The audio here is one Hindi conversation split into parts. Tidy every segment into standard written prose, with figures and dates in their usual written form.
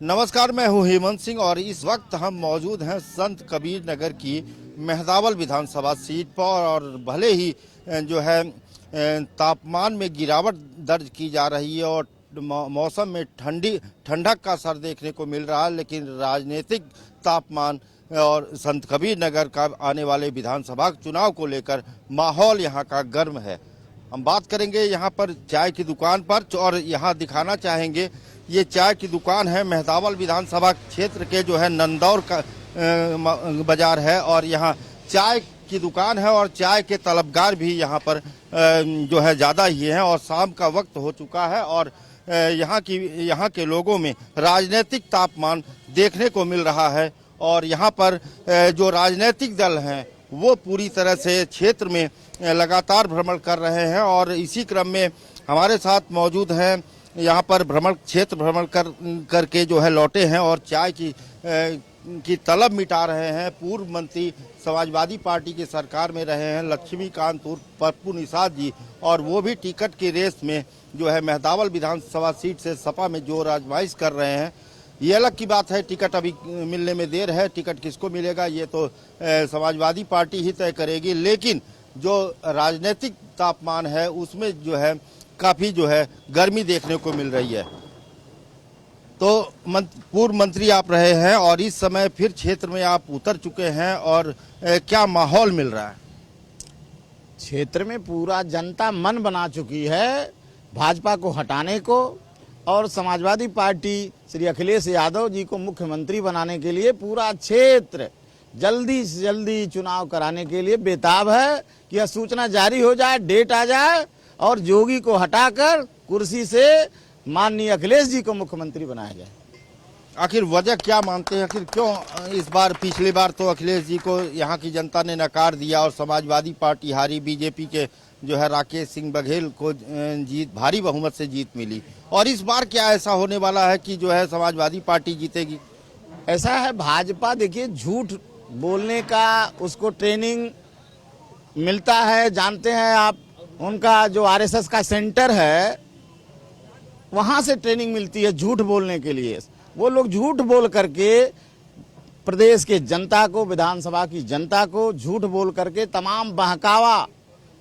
नमस्कार, मैं हूं हेमंत सिंह और इस वक्त हम मौजूद हैं संत कबीर नगर की मेहदावल विधानसभा सीट पर। और भले ही जो है तापमान में गिरावट दर्ज की जा रही है और मौसम में ठंडक का असर देखने को मिल रहा है, लेकिन राजनीतिक तापमान और संत कबीर नगर का आने वाले विधानसभा चुनाव को लेकर माहौल यहाँ का गर्म है। हम बात करेंगे यहाँ पर चाय की दुकान पर और यहाँ दिखाना चाहेंगे, ये चाय की दुकान है मेहदावल विधानसभा क्षेत्र के जो है नंदौर का बाजार है और यहाँ चाय की दुकान है और चाय के तलबगार भी यहाँ पर जो है ज़्यादा ही हैं और शाम का वक्त हो चुका है और यहाँ के लोगों में राजनीतिक तापमान देखने को मिल रहा है। और यहाँ पर जो राजनीतिक दल हैं वो पूरी तरह से क्षेत्र में लगातार भ्रमण कर रहे हैं और इसी क्रम में हमारे साथ मौजूद हैं, यहाँ पर क्षेत्र भ्रमण करके जो है लौटे हैं और चाय की तलब मिटा रहे हैं। पूर्व मंत्री समाजवादी पार्टी की सरकार में रहे हैं लक्ष्मीकांत उर्फ पप्पू निषाद जी, और वो भी टिकट की रेस में जो है मेहदावल विधानसभा सीट से सपा में जोर आजमाइश कर रहे हैं। ये अलग की बात है, टिकट अभी मिलने में देर है, टिकट किसको मिलेगा ये तो समाजवादी पार्टी ही तय करेगी, लेकिन जो राजनीतिक तापमान है उसमें जो है काफ़ी जो है गर्मी देखने को मिल रही है। तो पूर्व मंत्री आप रहे हैं और इस समय फिर क्षेत्र में आप उतर चुके हैं और क्या माहौल मिल रहा है? क्षेत्र में पूरा जनता मन बना चुकी है भाजपा को हटाने को और समाजवादी पार्टी श्री अखिलेश यादव जी को मुख्यमंत्री बनाने के लिए पूरा क्षेत्र जल्दी से जल्दी चुनाव कराने के लिए बेताब है कि यह सूचना जारी हो जाए, डेट आ जाए और जोगी को हटाकर कुर्सी से माननीय अखिलेश जी को मुख्यमंत्री बनाया जाए। आखिर वजह क्या मानते हैं, आखिर क्यों इस बार? पिछली बार तो अखिलेश जी को यहाँ की जनता ने नकार दिया और समाजवादी पार्टी हारी, बीजेपी के जो है राकेश सिंह बघेल को भारी बहुमत से जीत मिली, और इस बार क्या ऐसा होने वाला है कि जो है समाजवादी पार्टी जीतेगी? ऐसा है, भाजपा देखिए झूठ बोलने का उसको ट्रेनिंग मिलता है, जानते हैं आप, उनका जो आरएसएस का सेंटर है वहां से ट्रेनिंग मिलती है झूठ बोलने के लिए। वो लोग झूठ बोल करके प्रदेश के जनता को, विधानसभा की जनता को झूठ बोल करके तमाम बहकावा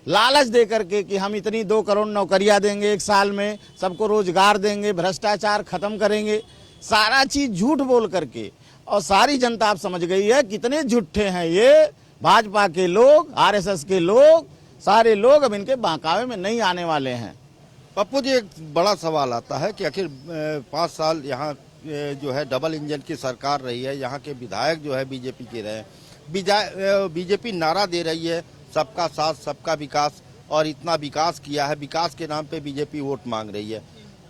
लालच दे करके कि हम इतनी 2 करोड़ नौकरियां देंगे, 1 साल में सबको रोजगार देंगे, भ्रष्टाचार खत्म करेंगे, सारा चीज झूठ बोल करके। और सारी जनता आप समझ गई है कितने झूठे हैं ये भाजपा के लोग, आरएसएस के लोग, सारे लोग अब इनके बहकावे में नहीं आने वाले हैं। पप्पू जी, एक बड़ा सवाल आता है कि आखिर 5 साल यहाँ जो है डबल इंजन की सरकार रही है, यहाँ के विधायक जो है बीजेपी के रहे, बीजेपी नारा दे रही है सबका साथ सबका विकास, और इतना विकास किया है, विकास के नाम पे बीजेपी वोट मांग रही है।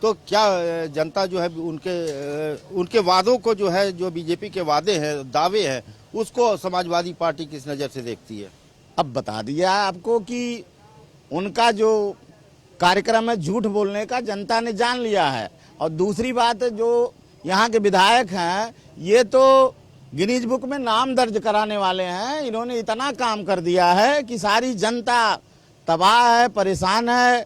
तो क्या जनता जो है उनके वादों को जो है, जो बीजेपी के वादे हैं, दावे हैं, उसको समाजवादी पार्टी किस नज़र से देखती है? अब बता दिया आपको कि उनका जो कार्यक्रम है झूठ बोलने का, जनता ने जान लिया है। और दूसरी बात, जो यहाँ के विधायक हैं ये तो गिनीज बुक में नाम दर्ज कराने वाले हैं। इन्होंने इतना काम कर दिया है कि सारी जनता तबाह है, परेशान है।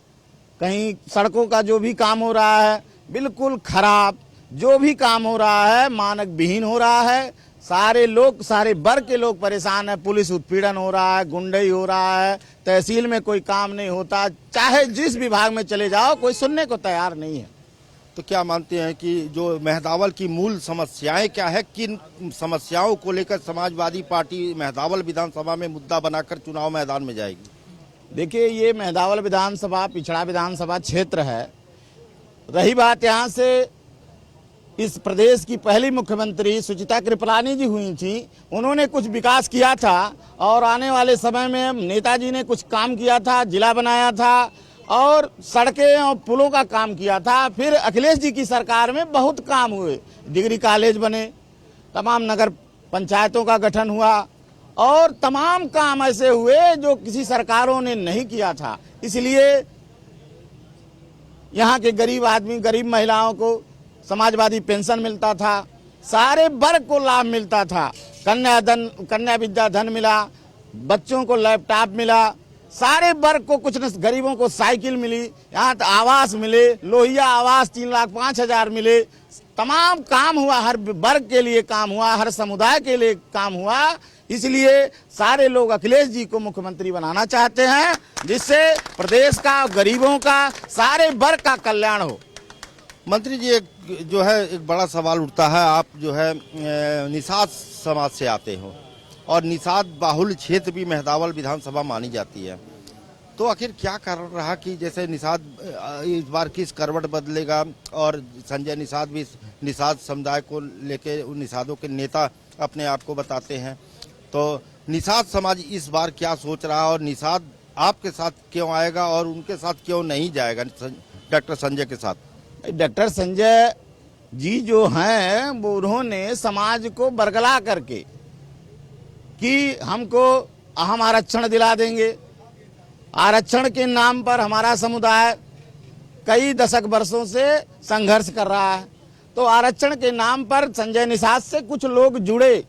कहीं सड़कों का जो भी काम हो रहा है बिल्कुल खराब, जो भी काम हो रहा है मानक विहीन हो रहा है। सारे लोग, सारे वर्ग के लोग परेशान है। पुलिस उत्पीड़न हो रहा है, गुंडई हो रहा है, तहसील में कोई काम नहीं होता, चाहे जिस विभाग में चले जाओ कोई सुनने को तैयार नहीं है। तो क्या मानते हैं कि जो मेहदावल की मूल समस्याएं क्या है, किन समस्याओं को लेकर समाजवादी पार्टी मेहदावल विधानसभा में मुद्दा बनाकर चुनाव मैदान में जाएगी? देखिए, ये मेहदावल विधानसभा पिछड़ा विधानसभा क्षेत्र है। रही बात यहाँ से, इस प्रदेश की पहली मुख्यमंत्री सुचिता कृपलानी जी हुई थी, उन्होंने कुछ विकास किया था और आने वाले समय में नेताजी ने कुछ काम किया था, जिला बनाया था और सड़कें और पुलों का काम किया था। फिर अखिलेश जी की सरकार में बहुत काम हुए, डिग्री कॉलेज बने, तमाम नगर पंचायतों का गठन हुआ और तमाम काम ऐसे हुए जो किसी सरकारों ने नहीं किया था। इसलिए यहाँ के गरीब आदमी, गरीब महिलाओं को समाजवादी पेंशन मिलता था, सारे वर्ग को लाभ मिलता था, कन्या विद्या धन मिला, बच्चों को लैपटॉप मिला, सारे वर्ग को कुछ न, गरीबों को साइकिल मिली, यहाँ आवास मिले, लोहिया आवास 3,05,000 मिले, तमाम काम हुआ, हर वर्ग के लिए काम हुआ, हर समुदाय के लिए काम हुआ। इसलिए सारे लोग अखिलेश जी को मुख्यमंत्री बनाना चाहते हैं, जिससे प्रदेश का, गरीबों का, सारे वर्ग का कल्याण हो। मंत्री जी, एक जो है एक बड़ा सवाल उठता है, आप जो है निषाद समाज से आते हो और निषाद बाहुल्य क्षेत्र भी मेहदावल विधानसभा मानी जाती है, तो आखिर क्या कारण रहा कि जैसे निषाद इस बार किस करवट बदलेगा? और संजय निषाद भी निषाद समुदाय को लेके उन निषादों के नेता अपने आप को बताते हैं, तो निषाद समाज इस बार क्या सोच रहा है और निषाद आपके साथ क्यों आएगा और उनके साथ क्यों नहीं जाएगा डॉक्टर संजय के साथ? डॉक्टर संजय जी जो हैं वो उन्होंने समाज को बरगला करके कि हम आरक्षण दिला देंगे। आरक्षण के नाम पर हमारा समुदाय कई दशक वर्षों से संघर्ष कर रहा है, तो आरक्षण के नाम पर संजय निषाद से कुछ लोग जुड़े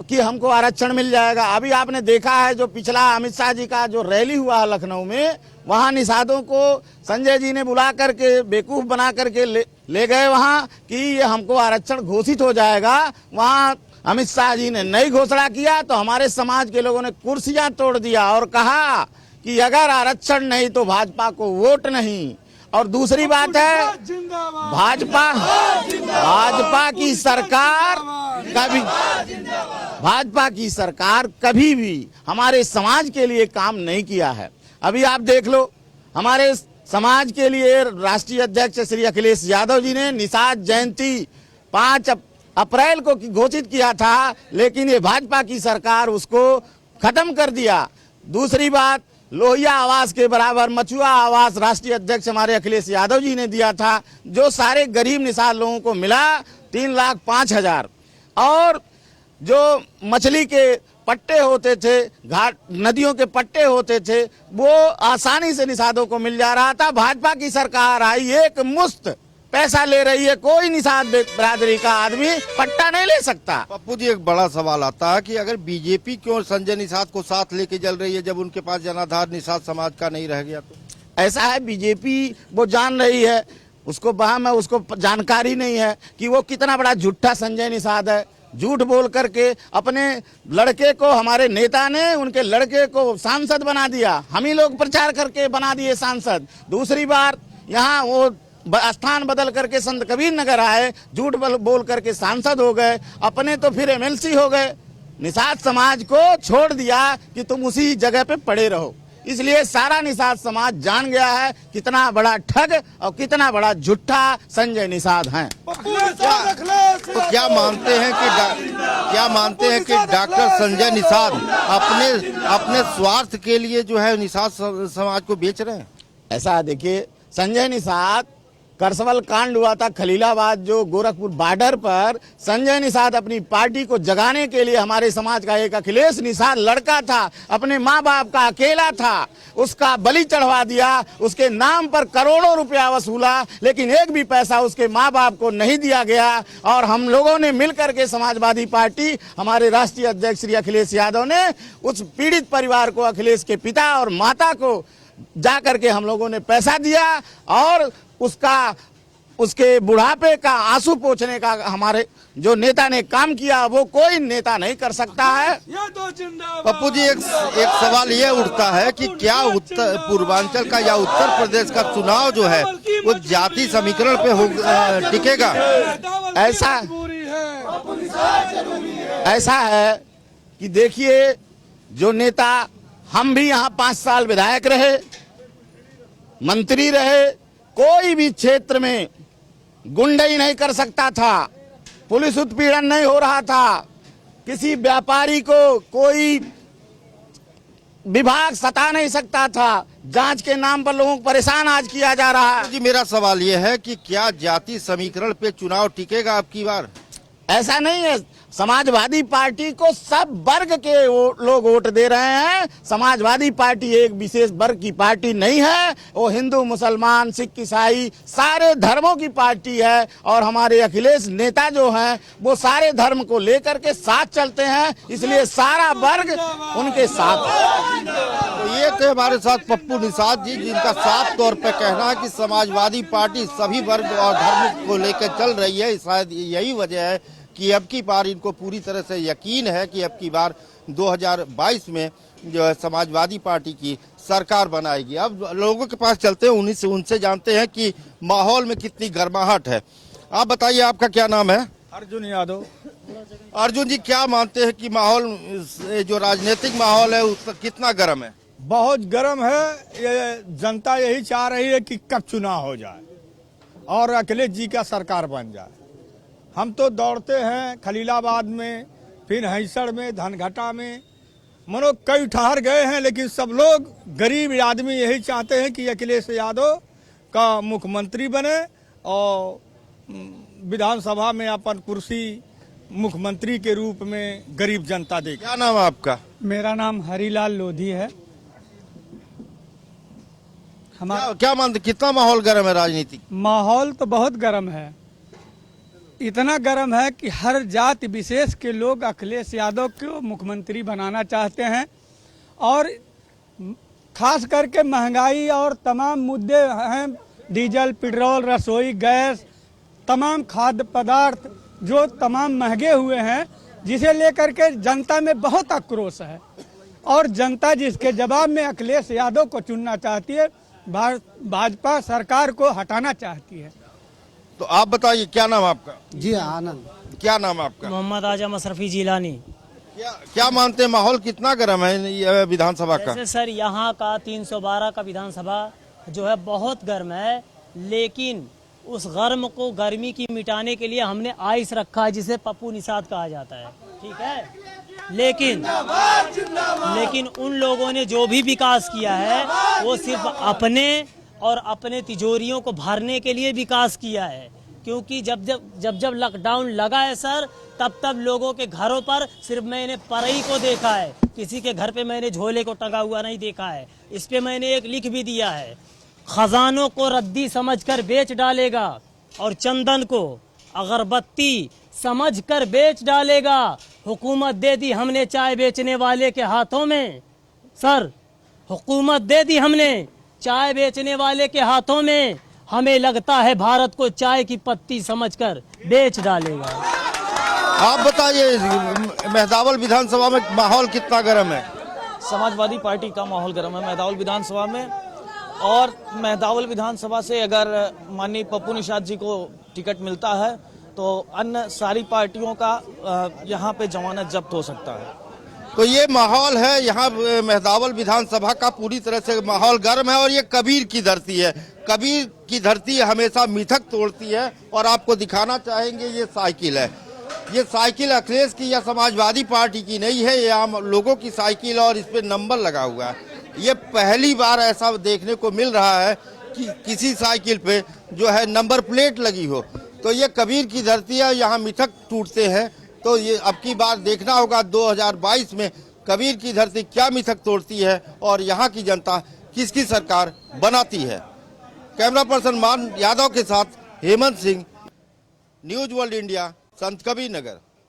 कि हमको आरक्षण मिल जाएगा। अभी आपने देखा है जो पिछला अमित शाह जी का जो रैली हुआ लखनऊ में, वहां निषादों को संजय जी ने बुला करके बेवकूफ बना करके ले गए वहां कि ये हमको आरक्षण घोषित हो जाएगा। वहां अमित शाह जी ने नई घोषणा किया तो हमारे समाज के लोगों ने कुर्सियां तोड़ दिया और कहा कि अगर आरक्षण नहीं तो भाजपा को वोट नहीं। और दूसरी बात है, भाजपा की सरकार कभी भी हमारे समाज के लिए काम नहीं किया है। अभी आप देख लो, हमारे समाज के लिए राष्ट्रीय अध्यक्ष श्री अखिलेश यादव जी ने निषाद जयंती 5 अप्रैल को घोषित किया था, लेकिन ये भाजपा की सरकार उसको खत्म कर दिया। दूसरी बात, लोहिया आवास के बराबर मछुआ आवास राष्ट्रीय अध्यक्ष हमारे अखिलेश यादव जी ने दिया था, जो सारे गरीब निषाद लोगों को मिला 3,05,000। और जो मछली के पट्टे होते थे, घाट नदियों के पट्टे होते थे, वो आसानी से निषादों को मिल जा रहा था। भाजपा की सरकार आई, एक मुश्त पैसा ले रही है, कोई निषाद बिरादरी का आदमी पट्टा नहीं ले सकता। पप्पू जी, एक बड़ा सवाल आता है कि अगर बीजेपी क्यों संजय निषाद को साथ लेके चल रही है जब उनके पास जनाधार निषाद समाज का नहीं रह गया? तो ऐसा है, बीजेपी वो जान रही है, उसको जानकारी नहीं है कि वो कितना बड़ा झूठा संजय निषाद है। झूठ बोल करके अपने लड़के को, हमारे नेता ने उनके लड़के को सांसद बना दिया, हम ही लोग प्रचार करके बना दिए सांसद। दूसरी बार यहाँ वो स्थान बदल करके संत कबीर नगर आए, झूठ बोल करके सांसद हो गए, अपने तो फिर एमएलसी हो गए। निषाद समाज को छोड़ दिया कि तुम उसी जगह पे पड़े रहो। इसलिए सारा निषाद समाज जान गया है कितना बड़ा ठग और कितना बड़ा झूठा संजय निषाद हैं। तो क्या मानते हैं कि डॉक्टर संजय निषाद अपने स्वार्थ के लिए जो है निषाद समाज को बेच रहे हैं? ऐसा देखिए, संजय निषाद करसवल कांड हुआ था खलीलाबाद जो गोरखपुर बॉर्डर पर, संजय निषाद अपनी पार्टी को जगाने के लिए हमारे समाज का एक अखिलेश निषाद लड़का था, अपने माँ बाप का अकेला था, उसका बलि चढ़वा दिया, उसके नाम पर करोड़ों रुपया वसूला, लेकिन एक भी पैसा उसके माँ बाप को नहीं दिया गया। और हम लोगों ने मिलकर के समाजवादी पार्टी, हमारे राष्ट्रीय अध्यक्ष श्री अखिलेश यादव ने उस पीड़ित परिवार को, अखिलेश के पिता और माता को जा करके हम लोगों ने पैसा दिया और उसके बुढ़ापे का आंसू पोंछने का हमारे जो नेता ने काम किया वो कोई नेता नहीं कर सकता है। पप्पू जी, एक सवाल ये उठता है कि क्या उत्तर पूर्वांचल का या उत्तर प्रदेश का चुनाव जो है वो जाति समीकरण पे टिकेगा? ऐसा है कि देखिए, जो नेता, हम भी यहाँ 5 साल विधायक रहे, मंत्री रहे, कोई भी क्षेत्र में गुंडाई नहीं कर सकता था, पुलिस उत्पीड़न नहीं हो रहा था, किसी व्यापारी को कोई विभाग सता नहीं सकता था, जांच के नाम पर लोगों को परेशान आज किया जा रहा है। जी, मेरा सवाल यह है कि क्या जाति समीकरण पे चुनाव टिकेगा अब की बार? ऐसा नहीं है। समाजवादी पार्टी को सब वर्ग के लोग वोट दे रहे हैं। समाजवादी पार्टी एक विशेष वर्ग की पार्टी नहीं है, वो हिंदू, मुसलमान, सिख, ईसाई सारे धर्मों की पार्टी है। और हमारे अखिलेश नेता जो हैं वो सारे धर्म को लेकर के साथ चलते हैं, इसलिए सारा वर्ग उनके साथ है। तो ये थे हमारे साथ पप्पू निषाद जी, जिनका साफ तौर पर कहना है कि समाजवादी पार्टी सभी वर्ग और धर्म को लेकर चल रही है। शायद यही वजह है कि अब की बार इनको पूरी तरह से यकीन है कि अब की बार 2022 में जो है समाजवादी पार्टी की सरकार बनाएगी। अब लोगों के पास चलते हैं, उनसे जानते हैं कि माहौल में कितनी गर्माहट है। आप बताइए, आपका क्या नाम है? अर्जुन यादव। अर्जुन जी, क्या मानते हैं कि माहौल, जो राजनीतिक माहौल है उसका कितना गर्म है? बहुत गर्म है। ये जनता यही चाह रही है कि कब चुनाव हो जाए और अखिलेश जी का सरकार बन जाए। हम तो दौड़ते हैं खलीलाबाद में, फिर हैसड़ में, धनघटा में, मनो कई ठहर गए हैं, लेकिन सब लोग गरीब आदमी यही चाहते हैं कि अखिलेश यादव का मुख्यमंत्री बने और विधानसभा में अपन कुर्सी मुख्यमंत्री के रूप में गरीब जनता देखे। क्या नाम है आपका? मेरा नाम हरीलाल लोधी है। क्या मानते, कितना माहौल गर्म है राजनीतिक? माहौल तो बहुत गर्म है, इतना गर्म है कि हर जाति विशेष के लोग अखिलेश यादव को मुख्यमंत्री बनाना चाहते हैं। और खास करके महंगाई और तमाम मुद्दे हैं, डीजल, पेट्रोल, रसोई गैस, तमाम खाद्य पदार्थ जो तमाम महंगे हुए हैं, जिसे लेकर के जनता में बहुत आक्रोश है। और जनता जिसके जवाब में अखिलेश यादव को चुनना चाहती है, भाजपा सरकार को हटाना चाहती है। तो आप बताइए, क्या नाम आपका? जी आनंद। क्या नाम आपका? मोहम्मद आजम अशरफी जिलानी। क्या मानते हैं, माहौल कितना गर्म है ये विधानसभा का? जैसे सर यहाँ का 312 का विधानसभा जो है बहुत गर्म है, लेकिन उस गर्म को गर्मी की मिटाने के लिए हमने आइस रखा है, जिसे पप्पू निषाद कहा जाता है, ठीक है। लेकिन उन लोगों ने जो भी विकास किया है वो सिर्फ अपने और अपने तिजोरियों को भरने के लिए विकास किया है। क्योंकि जब लॉकडाउन लगा है सर, तब लोगों के घरों पर सिर्फ मैंने परई को देखा है, किसी के घर पे मैंने झोले को टंगा हुआ नहीं देखा है। इस पे मैंने एक लिख भी दिया है, खजानों को रद्दी समझकर बेच डालेगा और चंदन को अगरबत्ती समझकर बेच डालेगा। हुकूमत दे दी हमने चाय बेचने वाले के हाथों में, सर हुकूमत दे दी हमने चाय बेचने वाले के हाथों में, हमें लगता है भारत को चाय की पत्ती समझकर बेच डालेगा। आप बताइए, मेहदावल विधानसभा में माहौल कितना गर्म है? समाजवादी पार्टी का माहौल गर्म है मेहदावल विधानसभा में। और मेहदावल विधानसभा से अगर माननीय पप्पू निषाद जी को टिकट मिलता है तो अन्य सारी पार्टियों का यहाँ पे जमानत जब्त हो सकता है। तो ये माहौल है यहाँ मेहदावल विधानसभा का, पूरी तरह से माहौल गर्म है। और ये कबीर की धरती है, कबीर की धरती हमेशा मिथक तोड़ती है। और आपको दिखाना चाहेंगे, ये साइकिल है, ये साइकिल अखिलेश की या समाजवादी पार्टी की नहीं है, ये आम लोगों की साइकिल और इस पे नंबर लगा हुआ है। ये पहली बार ऐसा देखने को मिल रहा है कि किसी साइकिल पे जो है नंबर प्लेट लगी हो। तो ये कबीर की धरती है, यहाँ मिथक टूटते हैं। तो ये अब की बार देखना होगा 2022 में कबीर की धरती क्या मिथक तोड़ती है और यहाँ की जनता किसकी सरकार बनाती है। कैमरा पर्सन मान यादव के साथ Hemant Singh, news world India, संत कबीर नगर।